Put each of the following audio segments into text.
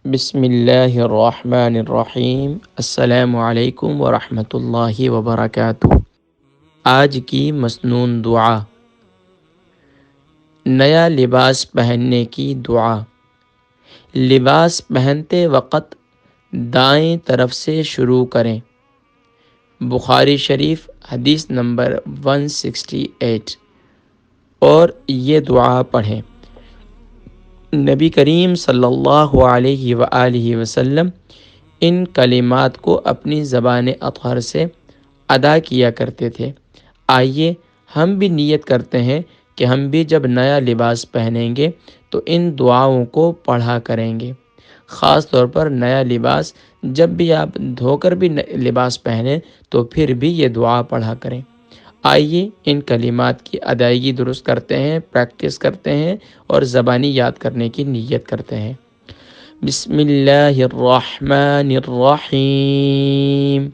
بسم اللہ الرحمن الرحیم۔ السلام علیکم ورحمۃ اللہ وبرکاتہ۔ آج کی مسنون دعا، نیا لباس پہننے کی دعا۔ لباس پہنتے وقت دائیں طرف سے شروع کریں۔ بخاری شریف حدیث نمبر 168۔ اور یہ دعا پڑھیں۔ نبی کریم صلی اللہ علیہ وآلہ وسلم ان کلمات کو اپنی زبان اطہر سے ادا کیا کرتے تھے۔ آئیے ہم بھی نیت کرتے ہیں کہ ہم بھی جب نیا لباس پہنیں گے تو ان دعاؤں کو پڑھا کریں گے۔ خاص طور پر نیا لباس جب بھی آپ دھو کر بھی لباس پہنیں تو پھر بھی یہ دعا پڑھا کریں۔ آئیے ان کلمات کی ادائیگی درست کرتے ہیں، پریکٹس کرتے ہیں اور زبانی یاد کرنے کی نیت کرتے ہیں۔ بسم اللہ الرحمن الرحیم۔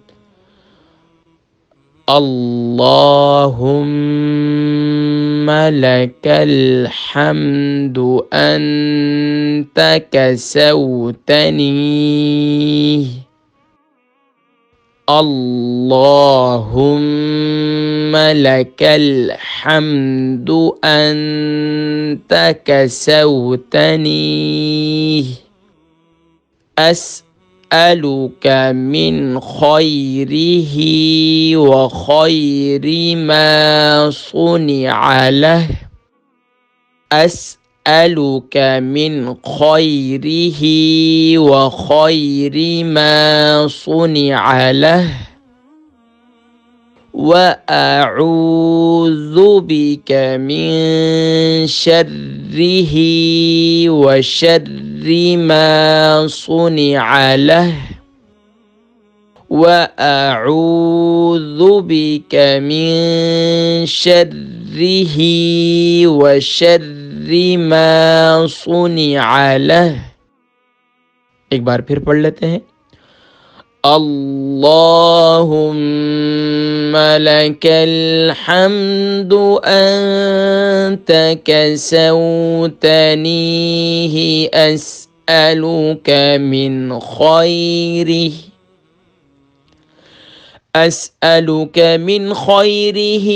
اللہم لک الحمد انت کسوتنی۔ اللہم لک الحمد انت کسوتنی۔ أسألك من خيره وخير ما صنع له۔ أسألك من خيره وخير ما صنع له وأعوذ بك من شره وشر ما صنع له وأعوذ بك من شره وشر ما صنع له۔ ایک بار پھر پڑھ لیتے ہیں۔ اللہم لک الحمد انت کسوتنیہ اسألک من خیرہ أسألك من خيره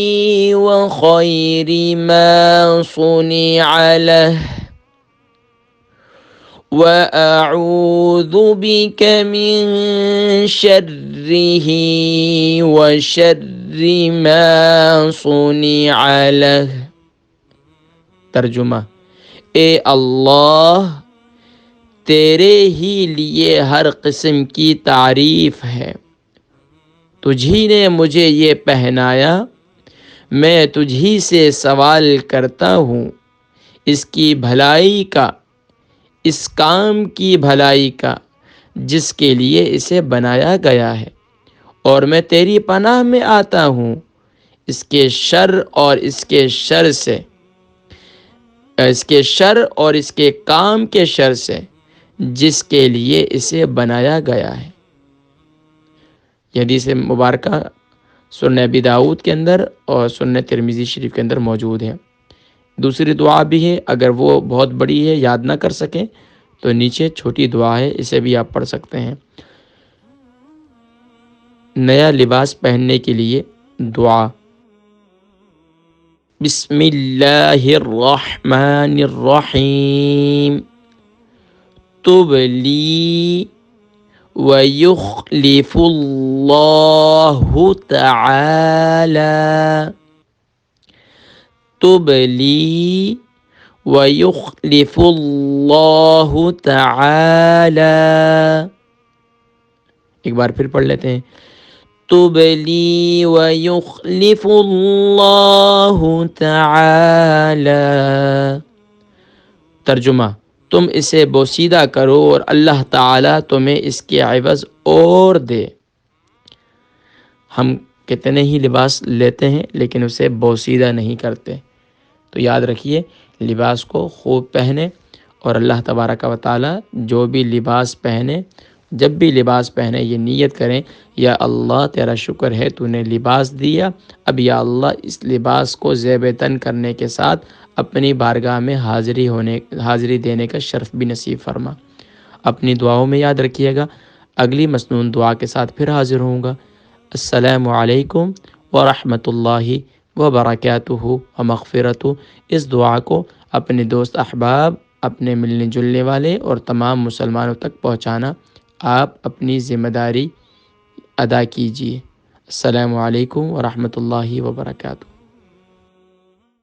وخير ما صنع له وأعوذ بك من شره وشر ما صنع له۔ ترجمہ، اے اللہ، تیرے ہی لیے ہر قسم کی تعریف ہے، تجھی نے مجھے یہ پہنایا، میں تجھی سے سوال کرتا ہوں اس کی بھلائی کا، اس کام کی بھلائی کا جس کے لیے اسے بنایا گیا ہے، اور میں تیری پناہ میں آتا ہوں اس کے شر اور اس کے شر سے، اس کے شر اور اس کے کام کے شر سے جس کے لیے اسے بنایا گیا ہے۔ یہ حدیث مبارکہ سنن ابی داؤد کے اندر اور سنن ترمذی شریف کے اندر موجود ہے۔ دوسری دعا بھی ہے، اگر وہ بہت بڑی ہے یاد نہ کر سکیں تو نیچے چھوٹی دعا ہے، اسے بھی آپ پڑھ سکتے ہیں۔ نیا لباس پہننے کے لیے دعا۔ بسم اللہ الرحمن الرحیم۔ تب لی وَيُخْلِفُ اللَّهُ تَعَالَى۔ تُبْ لِي وَيُخْلِفُ اللَّهُ تَعَالَى۔ ایک بار پھر پڑھ لیتے ہیں۔ تُبْ لِي وَيُخْلِفُ اللَّهُ تَعَالَى۔ ترجمہ، تم اسے بوسیدہ کرو اور اللہ تعالیٰ تمہیں اس کے عوض اور دے۔ ہم کتنے ہی لباس لیتے ہیں لیکن اسے بوسیدہ نہیں کرتے، تو یاد رکھیے لباس کو خوب پہنے، اور اللہ تبارک و تعالیٰ جو بھی لباس پہنے، جب بھی لباس پہنے یہ نیت کریں، یا اللہ تیرا شکر ہے تو نے لباس دیا، اب یا اللہ اس لباس کو زیب تن کرنے کے ساتھ اپنی بارگاہ میں حاضری دینے کا شرف بھی نصیب فرما۔ اپنی دعاؤں میں یاد رکھیے گا۔ اگلی مسنون دعا کے ساتھ پھر حاضر ہوں گا۔ السلام علیکم ورحمۃ اللہ وبرکاتہ و مغفرتہ۔ اس دعا کو اپنے دوست احباب، اپنے ملنے جلنے والے اور تمام مسلمانوں تک پہنچانا آپ اپنی ذمہ داری ادا کیجیے۔ السلام علیکم ورحمۃ اللہ وبرکاتہ۔